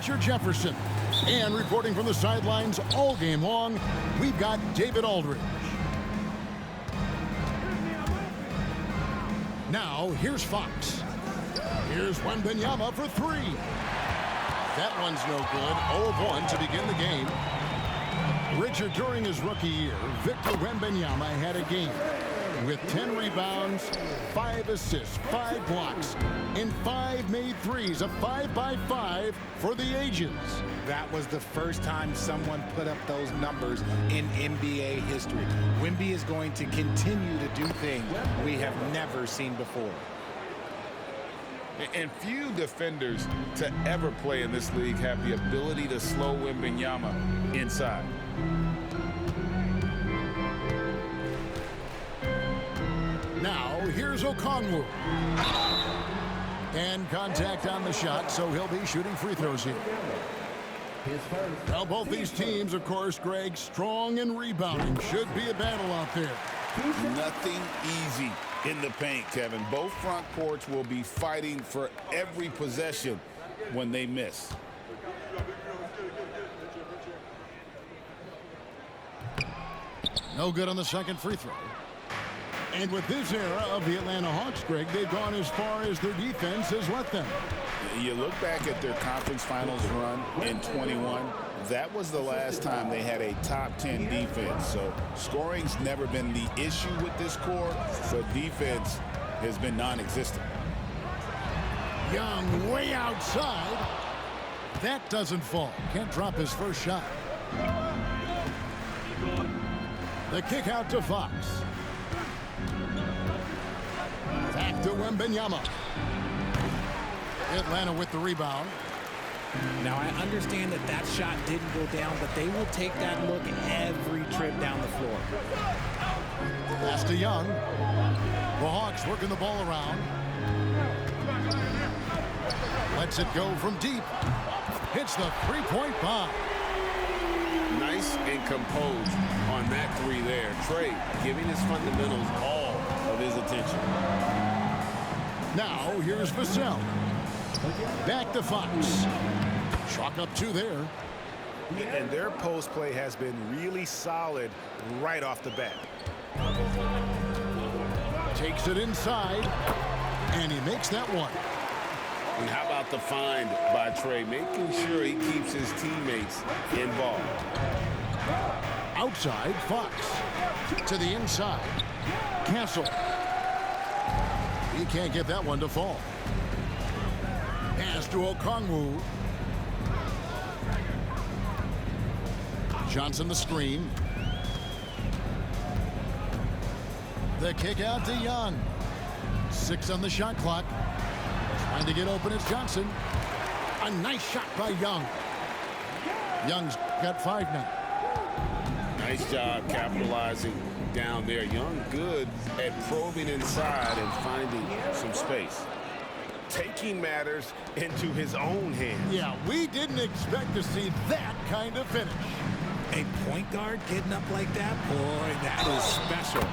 Richard Jefferson. And reporting from the sidelines all game long, we've got David Aldridge. Now, here's Fox. Here's Wembanyama for three. That one's no good. 0-1 to begin the game. Richard, during his rookie year, Victor Wembanyama had a game with 10 rebounds, 5 assists, 5 blocks, and 5 made threes, a 5-by-5 for the ages. That was the first time someone put up those numbers in NBA history. Wemby is going to continue to do things we have never seen before. And few defenders to ever play in this league have the ability to slow Wembanyama inside. Now, here's Okongwu. And contact on the shot, so he'll be shooting free throws here. Well, both these teams, of course, Greg, strong and rebounding. Should be a battle out there. Nothing easy in the paint, Kevin. Both front courts will be fighting for every possession when they miss. No good on the second free throw. And with this era of the Atlanta Hawks, Greg, they've gone as far as their defense has let them. You look back at their conference finals run in 21, that was the last time they had a top 10 defense. So scoring's never been the issue with this core, but defense has been non-existent. Young way outside. That doesn't fall. Can't drop his first shot. The kick out to Fox. Back to Wembanyama. Atlanta with the rebound. Now, I understand that that shot didn't go down, but they will take that look every trip down the floor. Pass to Young. The Hawks working the ball around. Lets it go from deep. Hits the three-point bomb. Nice and composed on that three there. Trey giving his fundamentals all of his attention. Now, here's Vassell. Back to Fox. Chalk up two there. And their post play has been really solid right off the bat. Takes it inside, and he makes that one. And how about the find by Trey, making sure he keeps his teammates involved. Outside, Fox. To the inside. Castle. He can't get that one to fall. Pass to Okongwu. Johnson the screen. The kick out to Young. 6 on the shot clock. Trying to get open, it's Johnson. A nice shot by Young. Young's got 5 now. Nice job capitalizing down there. Young good at probing inside and finding some space. Taking matters into his own hands. Yeah, we didn't expect to see that kind of finish. A point guard getting up like that? Boy, that is special.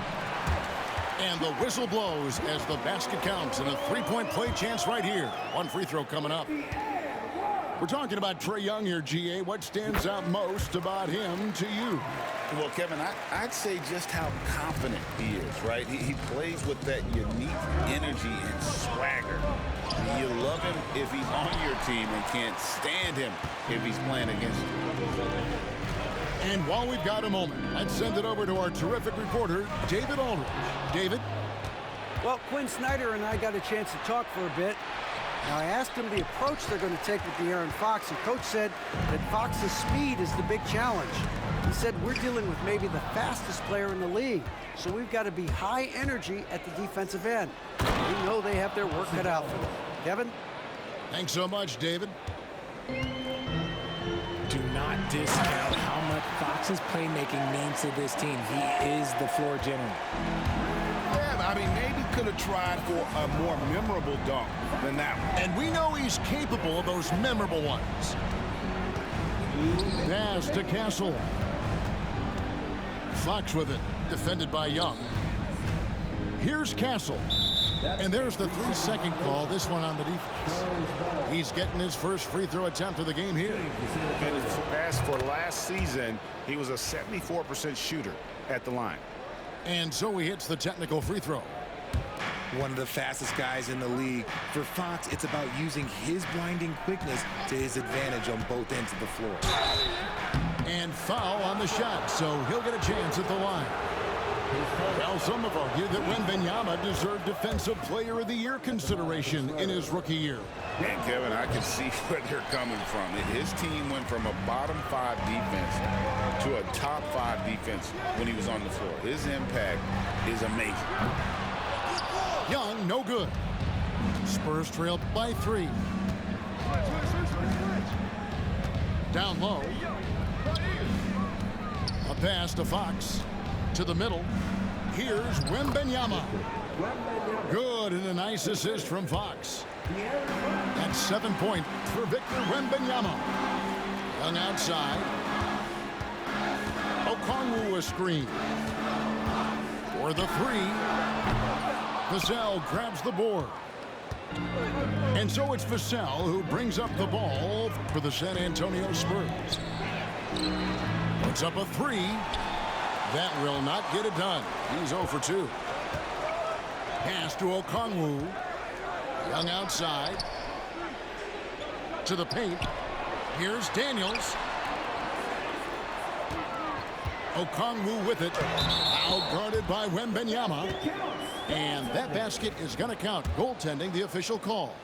And the whistle blows as the basket counts and a 3-point play chance right here. One free throw coming up. We're talking about Trae Young here, GA. What stands out most about him to you? Well, Kevin, I'd say just how confident he is, right? He plays with that unique energy and swagger. You love him if he's on your team and can't stand him if he's playing against you. And while we've got a moment, let's send it over to our terrific reporter, David Aldridge. David? Well, Quinn Snyder and I got a chance to talk for a bit. Now, I asked him the approach they're going to take with De'Aaron Fox, and Coach said that Fox's speed is the big challenge. He said we're dealing with maybe the fastest player in the league, so we've got to be high energy at the defensive end. We know they have their work cut out for them. Kevin? Thanks so much, David. Do not discount how much Fox's playmaking means to this team. He is the floor general. Yeah, I mean, maybe could have tried for a more memorable dunk than that one. And we know he's capable of those memorable ones. Pass to Castle. Fox with it, defended by Young. Here's Castle. And there's the 3-second call, this one on the defense. He's getting his first free throw attempt of the game here. And as for last season, he was a 74% shooter at the line. And so he hits the technical free throw. One of the fastest guys in the league. For Fox, it's about using his blinding quickness to his advantage on both ends of the floor. And foul on the shot, so he'll get a chance at the line. Well, some have argued that Wembanyama deserved Defensive Player of the Year consideration in his rookie year. And Kevin, I can see where they're coming from. His team went from a bottom 5 defense to a top 5 defense when he was on the floor. His impact is amazing. Young, no good. Spurs trail by 3. Down low. A pass to Fox. To the middle. Here's Wembanyama. Good, and a nice assist from Fox. That's 7 points for Victor Wembanyama. Young outside. Okongwu a screen. For the 3. Vassell grabs the board. And so it's Vassell who brings up the ball for the San Antonio Spurs. Puts up a 3. That will not get it done. He's 0 for 2. Pass to Okongwu. Young outside. To the paint. Here's Daniels. Okongwu with it. Out guarded by Wembanyama. And that basket is going to count. Goaltending, the official call.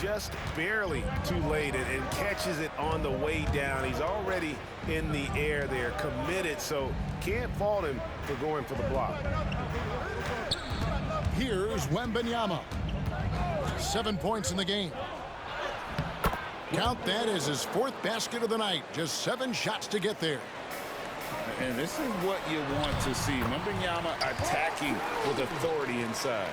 Just barely too late and catches it on the way down. He's already in the air there, committed, so can't fault him for going for the block. Here's Wembanyama. 7 points in the game. Count that as his 4th basket of the night. Just 7 shots to get there. And this is what you want to see. Wembanyama attacking with authority inside.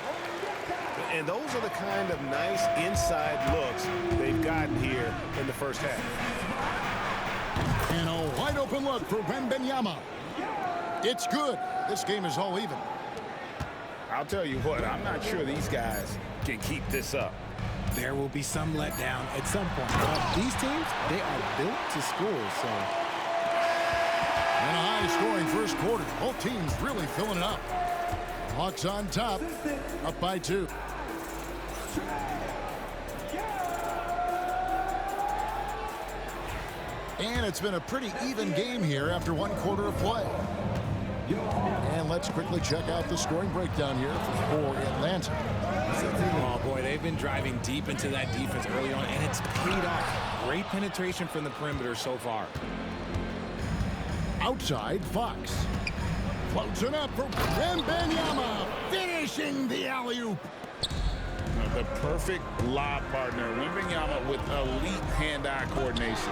And those are the kind of nice inside looks they've gotten here in the first half. And a wide open look for Wembanyama. It's good. This game is all even. I'll tell you what, I'm not sure these guys can keep this up. There will be some letdown at some point. But these teams, they are built to score, so. In a high-scoring first quarter, both teams really filling it up. Hawks on top, up by 2. And it's been a pretty even game here after 1 quarter of play. And let's quickly check out the scoring breakdown here for Atlanta. Oh, boy, they've been driving deep into that defense early on, and it's paid off. Great penetration from the perimeter so far. Outside, Fox. Floats it up for Wembanyama, finishing the alley-oop. The perfect lob partner. Wembanyama with elite hand-eye coordination.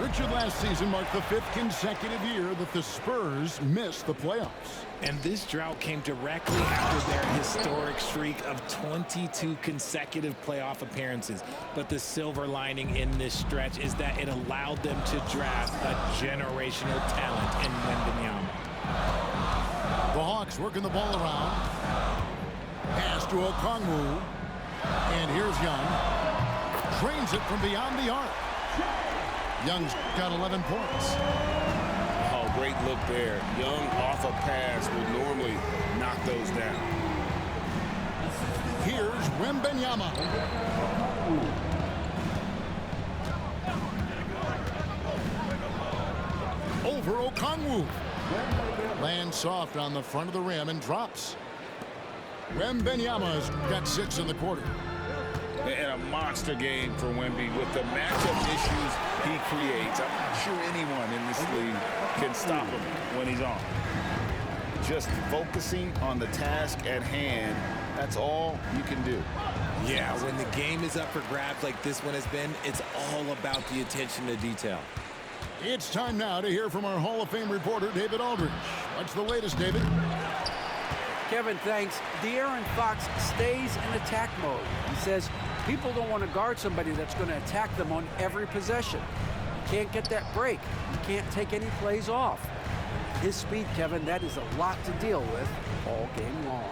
Richard, last season marked the 5th consecutive year that the Spurs missed the playoffs. And this drought came directly after their historic streak of 22 consecutive playoff appearances. But the silver lining in this stretch is that it allowed them to draft a generational talent in Wembanyama. The Hawks working the ball around. Pass to Okongwu. And here's Young. Trains it from beyond the arc. Young's got 11 points. Oh, great look there. Young off a pass would normally knock those down. Here's Wembanyama. Over Okongwu. Lands soft on the front of the rim and drops. Wembanyama's got 6 in the quarter. And a monster game for Wemby with the matchup issues he creates. I'm not sure anyone in this league can stop him when he's on. Just focusing on the task at hand, that's all you can do. Yeah, when the game is up for grabs like this one has been, it's all about the attention to detail. It's time now to hear from our Hall of Fame reporter, David Aldridge. What's the latest, David? Kevin, thanks. De'Aaron Fox stays in attack mode. He says people don't want to guard somebody that's going to attack them on every possession. You can't get that break. You can't take any plays off. His speed, Kevin, that is a lot to deal with all game long.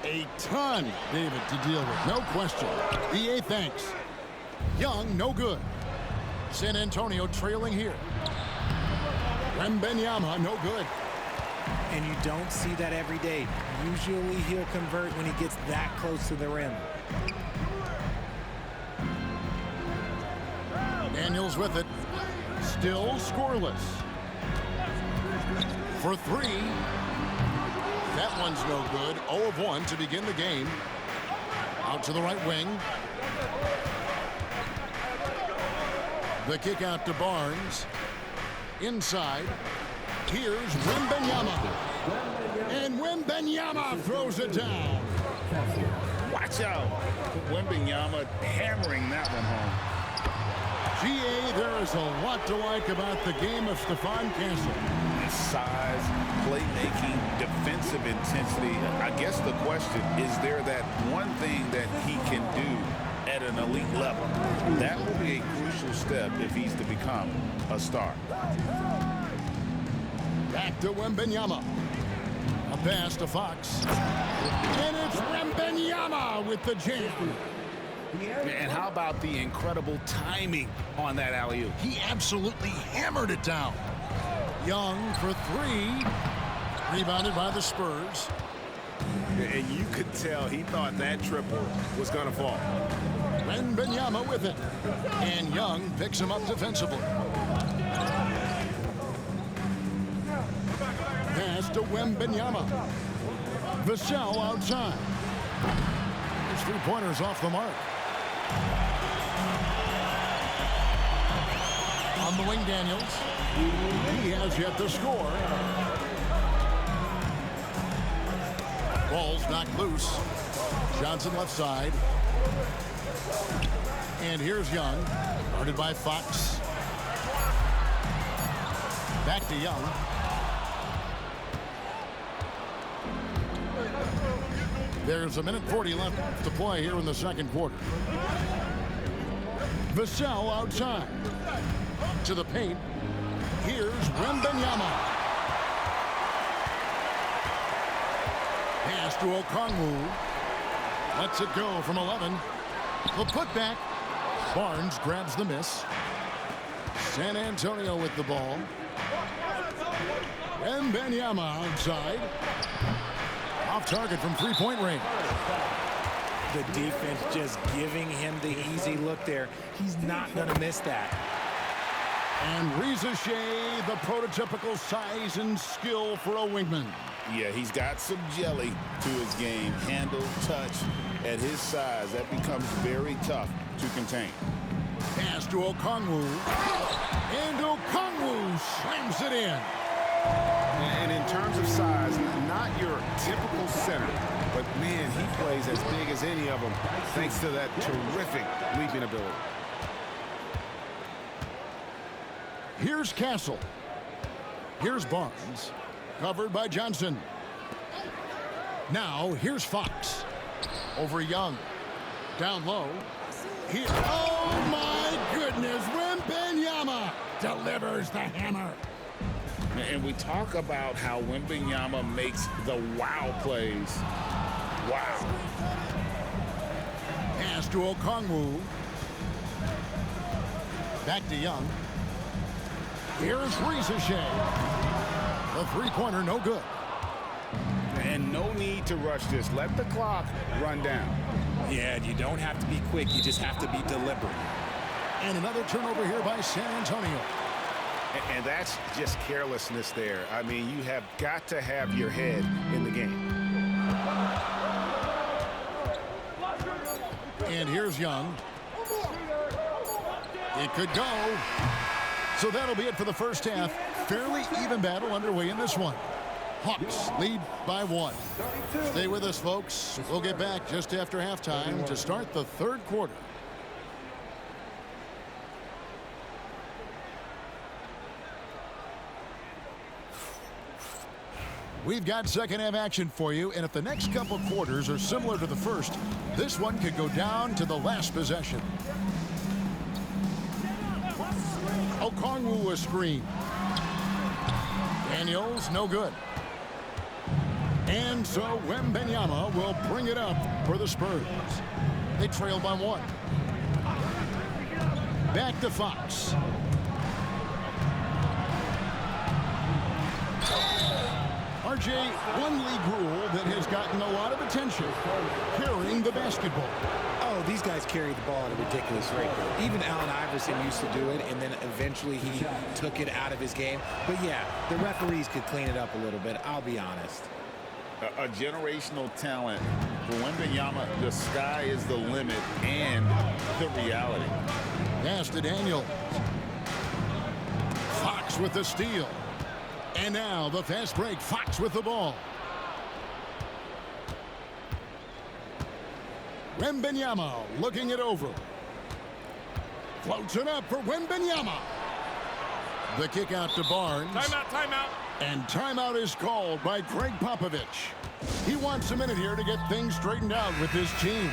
A ton, David, to deal with. No question. EA thanks. Young, no good. San Antonio trailing here. Wembanyama, no good. And you don't see that every day. Usually he'll convert when he gets that close to the rim. Daniels with it. Still scoreless. For three. That one's no good. 0 of 1 to begin the game. Out to the right wing. The kick out to Barnes. Inside. Here's Wembanyama. And Wembanyama throws it down. Watch out. Wembanyama hammering that one home. GA, there is a lot to like about the game of Stephon Castle. His size, playmaking, defensive intensity. I guess the question, is there that one thing that he can do at an elite level? That will be a crucial step if he's to become a star. Back to Wembanyama. A pass to Fox. And it's Wembanyama with the jam. And how about the incredible timing on that alley-oop? He absolutely hammered it down. Young for three. Rebounded by the Spurs. And you could tell he thought that triple was going to fall. Wembanyama with it. And Young picks him up defensively. Pass to Wembanyama. Vassell outside. His three-pointers off the mark. On the wing, Daniels. He has yet to score. Ball's knocked loose. Johnson left side. And here's Young. Guarded by Fox. Back to Young. There's a minute 40 left to play here in the second quarter. Vassell outside. To the paint. Here's Wembanyama. Pass to Okongwu. Lets it go from 11. The putback. Barnes grabs the miss. San Antonio with the ball. Wembanyama outside. Off target from three-point range. The defense just giving him the easy look there. He's not going to miss that. And Reza Shea, the prototypical size and skill for a wingman. Yeah, he's got some jelly to his game. Handle, touch. At his size, that becomes very tough to contain. Pass to Okongwu. And Okongwu slams it in. And in terms of size, not your typical center, but man, he plays as big as any of them thanks to that terrific leaping ability. Here's Castle. Here's Barnes. Covered by Johnson. Now, here's Fox. Over Young. Down low. Here. Oh, my goodness. Wembanyama delivers the hammer. And we talk about how Wembanyama makes the wow plays. Wow. Pass to Okongwu. Back to Young. Here's Reza Shea. The three-pointer, no good. And no need to rush this. Let the clock run down. Yeah, you don't have to be quick. You just have to be deliberate. And another turnover here by San Antonio. And that's just carelessness there. I mean, you have got to have your head in the game. And here's Young. It could go. So that'll be it for the first half. Fairly even battle underway in this one. Hawks lead by 1. Stay with us, folks. We'll get back just after halftime to start the third quarter. We've got second half action for you, and if the next couple quarters are similar to the first, this one could go down to the last possession. Okongwu a screen. Daniels, no good. And so Wembanyama will bring it up for the Spurs. They trail by 1. Back to Fox. RJ, one league rule that has gotten a lot of attention, carrying the basketball. Oh, these guys carry the ball at a ridiculous rate. Even Allen Iverson used to do it, and then eventually he took it out of his game. But yeah, the referees could clean it up a little bit, I'll be honest. A generational talent. For Wembanyama, the sky is the limit and the reality. Pass to Daniel. Fox with the steal. And now the fast break. Fox with the ball. Wembanyama looking it over. Floats it up for Wembanyama. The kick out to Barnes. Timeout, timeout. And timeout is called by Greg Popovich. He wants a minute here to get things straightened out with his team.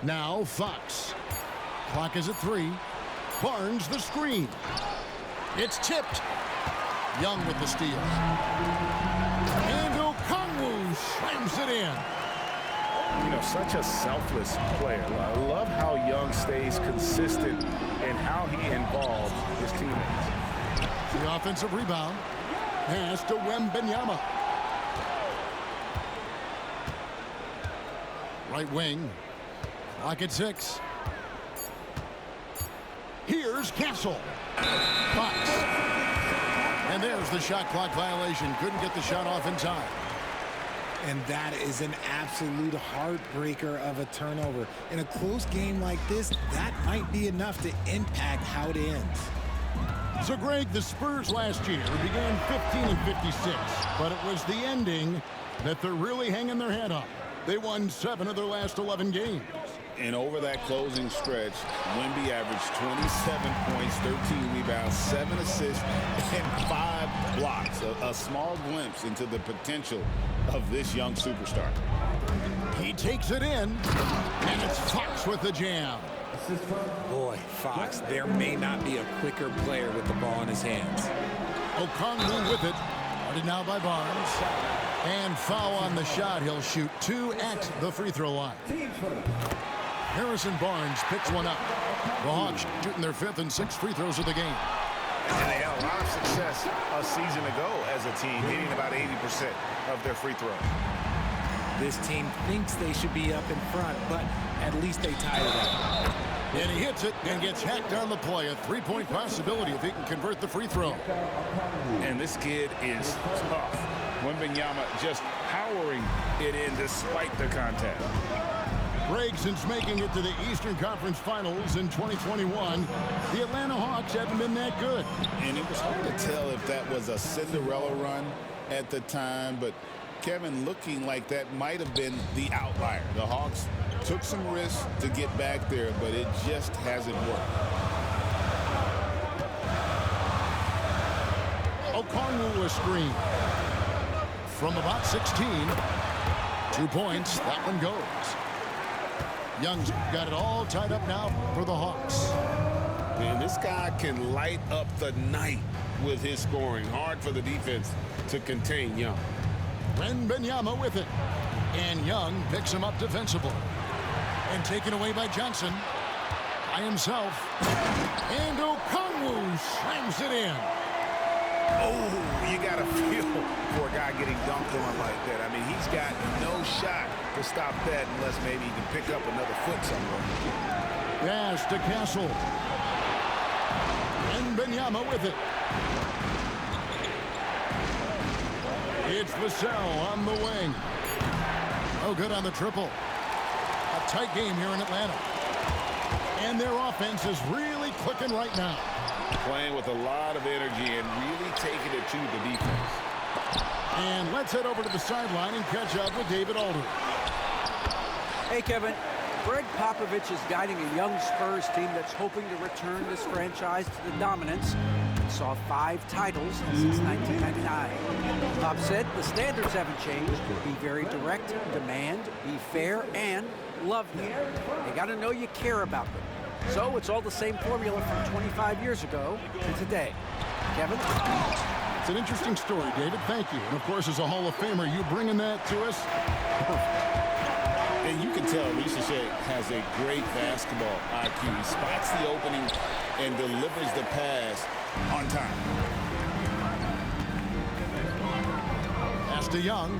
Now Fox. Clock is at 3. Barnes the screen. It's tipped. Young with the steal. And Okongwu slams it in. You know, such a selfless player. I love how Young stays consistent in how he involves his teammates. The offensive rebound. Pass to Wembanyama. Right wing. Clock at 6. Here's Castle. Fox. And there's the shot clock violation. Couldn't get the shot off in time. And that is an absolute heartbreaker of a turnover. In a close game like this, that might be enough to impact how it ends. So, Greg, the Spurs last year began 15-56, but it was the ending that they're really hanging their head on. They won 7 of their last 11 games. And over that closing stretch, Wemby averaged 27 points, 13 rebounds, 7 assists, and 5 blocks. A small glimpse into the potential of this young superstar. He takes it in, and it's Fox with the jam. Boy, Fox, there may not be a quicker player with the ball in his hands. Okongwu with it. Guarded now by Barnes. And foul on the shot. He'll shoot 2 at the free throw line. Harrison Barnes picks one up. The Hawks shooting their 5th and 6th free throws of the game. And they had a lot of success a season ago as a team, hitting about 80% of their free throws. This team thinks they should be up in front, but at least they tied it up. And he hits it and gets hacked on the play. A 3-point possibility if he can convert the free throw. And this kid is tough. Wembanyama just powering it in despite the contact. Greg, since making it to the Eastern Conference Finals in 2021, the Atlanta Hawks haven't been that good. And it was hard to tell if that was a Cinderella run at the time, but Kevin, looking like that might have been the outlier. The Hawks took some risks to get back there, but it just hasn't worked. Okongwu a screen. From about 16, 2 points, that one goes. Young's got it all tied up now for the Hawks. Man, this guy can light up the night with his scoring. Hard for the defense to contain Young. Wembanyama with it. And Young picks him up defensively. And taken away by Johnson. By himself. And Okongwu slams it in. Oh, you got to feel for a guy getting dunked on like that. I mean, he's got no shot to stop that unless maybe he can pick up another foot somewhere. Pass to Castle. And Wembanyama with it. It's Vassell on the wing. Oh, good on the triple. A tight game here in Atlanta. And their offense is really clicking right now. Playing with a lot of energy and really taking it to the defense. And let's head over to the sideline and catch up with David Aldridge. Hey, Kevin. Greg Popovich is guiding a young Spurs team that's hoping to return this franchise to the dominance. It saw 5 titles since 1999. Pop said the standards haven't changed. Be very direct, demand, be fair, and love them. They got to know you care about them. So it's all the same formula from 25 years ago to today. Kevin? It's an interesting story, David. Thank you. And, of course, as a Hall of Famer, you bringing that to us? And you can tell Ricochet has a great basketball IQ. He spots the opening and delivers the pass on time. Pass to Young.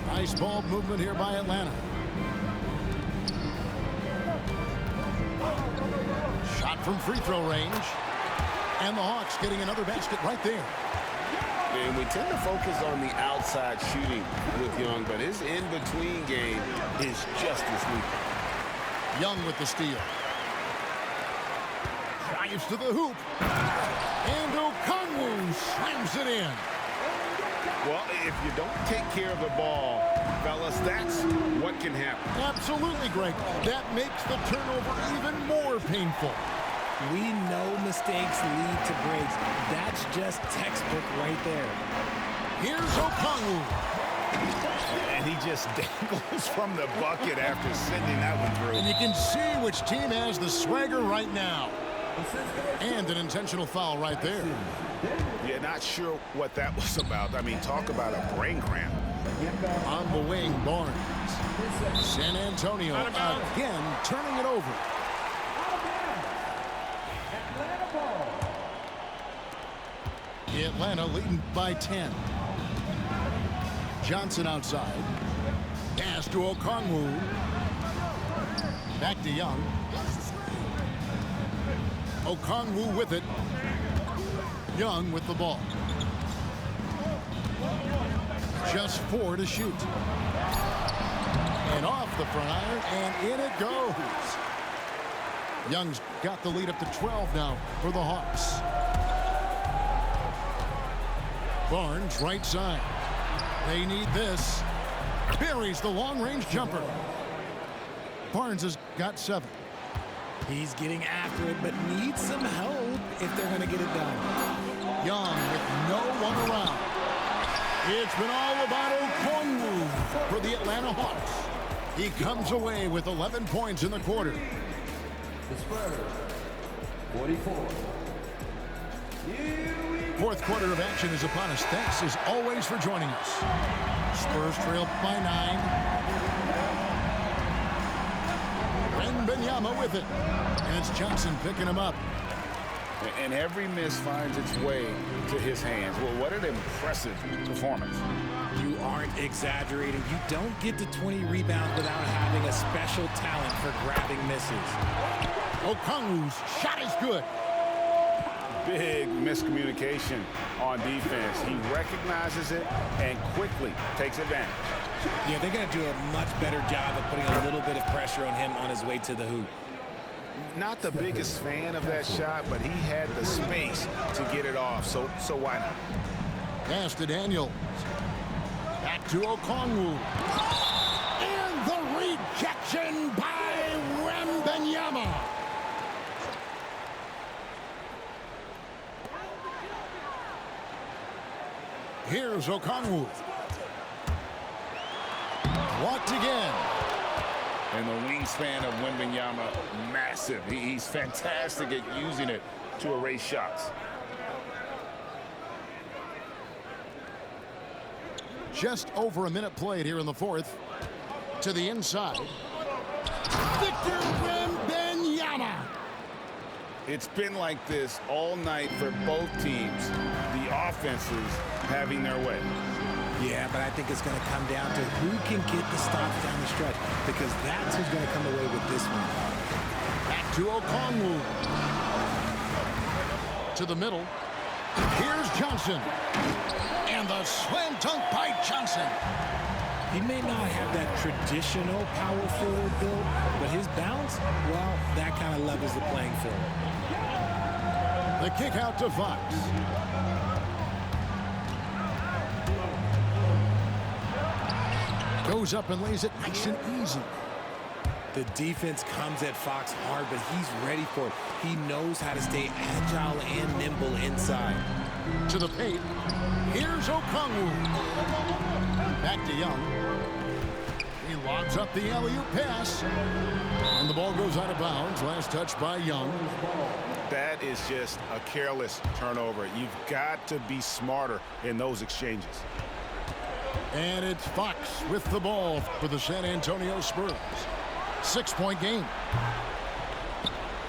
Nice ball movement here by Atlanta. Shot from free throw range. And the Hawks getting another basket right there. And we tend to focus on the outside shooting with Young, but his in-between game is just as lethal. Young with the steal. Drives to the hoop. And Okongwu slams it in. Well, if you don't take care of the ball, fellas, that's what can happen. Absolutely, Greg. That makes the turnover even more painful. We know mistakes lead to breaks. That's just textbook right there. Here's Okongwu. And he just dangles from the bucket after sending that one through. And you can see which team has the swagger right now. And an intentional foul right there. Yeah, not sure what that was about. I mean, talk about a brain cramp. On the wing, Barnes. San Antonio again turning it over. Atlanta leading by 10. Johnson outside. Pass to Okongwu. Back to Young. Okongwu with it. Young with the ball. Just 4 to shoot. And off the front iron, and in it goes. Young's got the lead up to 12 now for the Hawks. Barnes, right side. They need this. Buries the long-range jumper. Barnes has got 7. He's getting after it, but needs some help if they're going to get it done. Young with no one around. It's been all about Okongwu for the Atlanta Hawks. He comes away with 11 points in the quarter. The Spurs, 44. Fourth quarter of action is upon us. Thanks as always for joining us. Spurs trail by 9. Wembanyama with it. And it's Johnson picking him up. And every miss finds its way to his hands. Well, what an impressive performance. You aren't exaggerating. You don't get to 20 rebounds without having a special talent for grabbing misses. Okongwu's shot is good. Big miscommunication on defense. He recognizes it and quickly takes advantage. Yeah, they're going to do a much better job of putting a little bit of pressure on him on his way to the hoop. Not the biggest fan of that shot, but he had the space to get it off, so why not? Pass to Daniels. Back to Okongwu. And the rejection by Wembanyama. Here's Okongwu. Blocked again. And the wingspan of Wembanyama, massive. He's fantastic at using it to erase shots. Just over a minute played here in the fourth. To the inside. Victor Wembanyama. It's been like this all night for both teams. The offenses having their way. Yeah, but I think it's going to come down to who can get the stops down the stretch, because that's who's going to come away with this one. Back to Okongwu. To the middle. Here's Johnson. And the slam dunk by Johnson. He may not have that traditional power forward build, but his bounce, well, that kind of levels the playing field. The kick out to Fox. Goes up and lays it nice and easy. The defense comes at Fox hard, but he's ready for it. He knows how to stay agile and nimble inside. To the paint. Here's Okongwu. Back to Young. He lobs up the alley-oop pass. And the ball goes out of bounds. Last touch by Young. That is just a careless turnover. You've got to be smarter in those exchanges. And it's Fox with the ball for the San Antonio Spurs. 6-point game.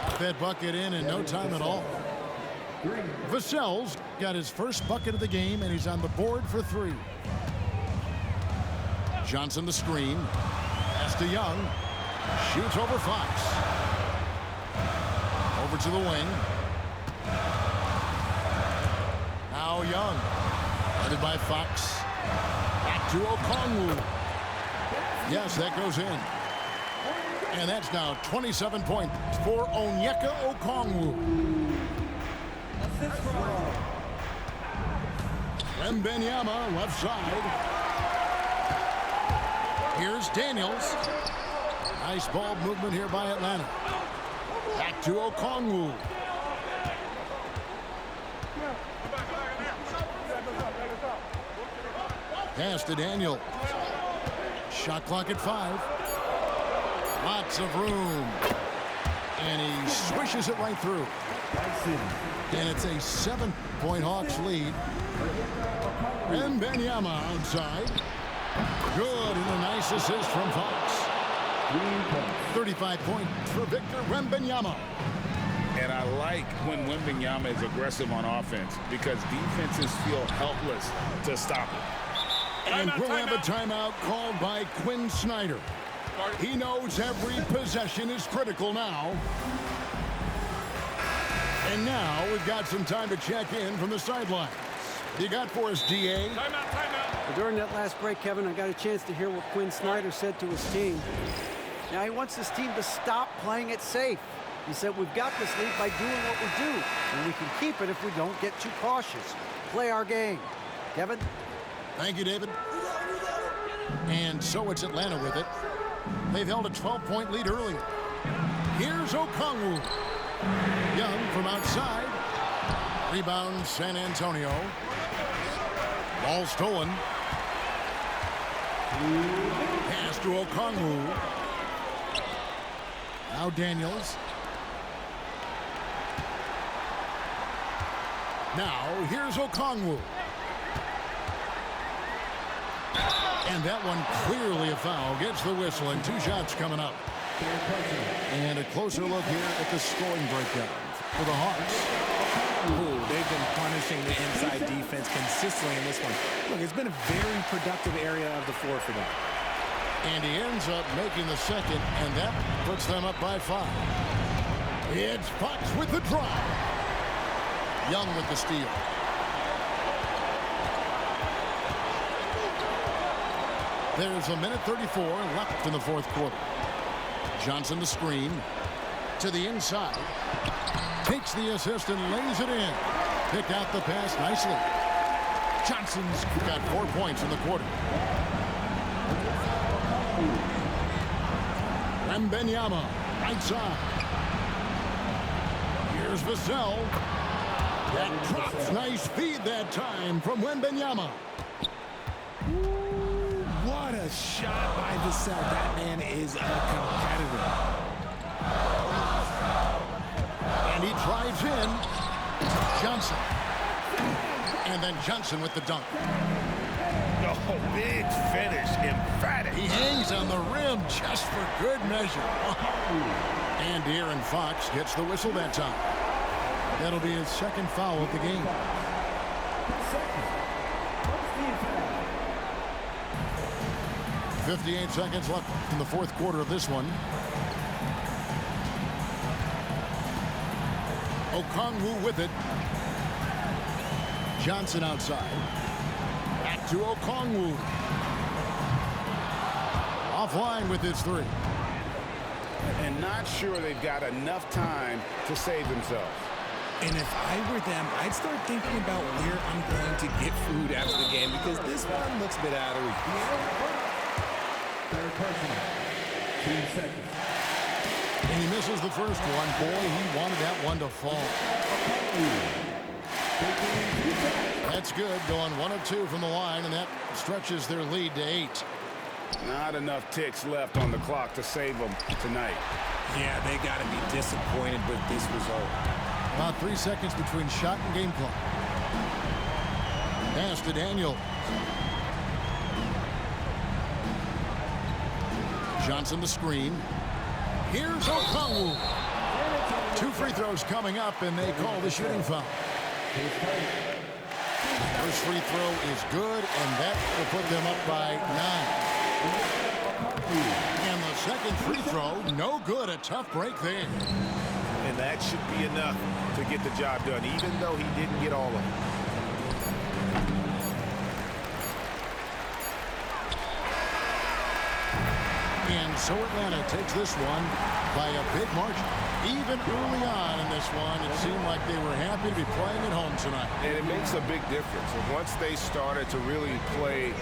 Got that bucket in no time at all. Vassell's got his first bucket of the game, and he's on the board for 3. Johnson the screen. Pass to Young. Shoots over Fox. Over to the wing. Now Young. Guarded by Fox. Back to Okongwu. Yes, that goes in. And that's now 27 points for Onyeka Okongwu. Wembanyama left side. Here's Daniels. Nice ball movement here by Atlanta. Back to Okongwu. Pass to Daniels. Shot clock at 5. Lots of room. And he swishes it right through. And it's a 7-point Hawks lead. Wembanyama outside. Good, and a nice assist from Fox. 35 points for Victor Wembanyama. And I like when Wembanyama is aggressive on offense because defenses feel helpless to stop him. And we'll have a timeout called by Quinn Snyder. He knows every possession is critical now. And now we've got some time to check in from the sidelines. You got for us, DA? Well, during that last break, Kevin, I got a chance to hear what Quinn Snyder said to his team. Now he wants his team to stop playing it safe. He said, we've got this lead by doing what we do, and we can keep it if we don't get too cautious. Play our game. Kevin? Thank you, David. And so it's Atlanta with it. They've held a 12-point lead earlier. Here's Okongwu. Young from outside. Rebound, San Antonio. Ball stolen. Pass to Okongwu. Now Daniels. Now here's Okongwu. And that one clearly a foul. Gets the whistle, and 2 shots coming up. And a closer look here at the scoring breakdown for the Hawks. Ooh, they've been punishing the inside defense consistently in this one. Look, it's been a very productive area of the floor for them. And he ends up making the second, and that puts them up by 5. It's Fox with the drive. Young with the steal. There's a minute 34 left in the fourth quarter. Johnson the screen. To the inside. Takes the assist and lays it in. Picked out the pass nicely. Johnson's got 4 points in the quarter. Wembanyama, right side. Here's Vassell. That drops. Nice feed that time from Wembanyama. What a shot by Vassell. That man is a competitor. And he drives in. Johnson. And then Johnson with the dunk. Oh, big finish, emphatic. He hangs on the rim just for good measure. And De'Aaron Fox gets the whistle that time. That'll be his second foul of the game. .58 seconds left in the fourth quarter of this one. Okongwu with it. Johnson outside. Back to Okongwu. Offline with his 3. And not sure they've got enough time to save themselves. And if I were them, I'd start thinking about where I'm going to get food after the game because this one looks a bit out of reach. Third personal. 2 seconds. And he misses the first one. Boy, he wanted that one to fall. That's good, going 1 of 2 from the line, and that stretches their lead to 8. Not enough ticks left on the clock to save them tonight. Yeah, they got to be disappointed with this result. About 3 seconds between shot and game clock. Pass to Daniel. Johnson the screen. Here's Okongwu. 2 free throws coming up, and they call the shooting foul. First free throw is good, and that will put them up by 9. And the second free throw, no good. A tough break there. And that should be enough to get the job done, even though he didn't get all of it. And so Atlanta takes this one by a big margin. Even early on in this one, it seemed like they were happy to be playing at home tonight. And it makes a big difference. And once they started to really play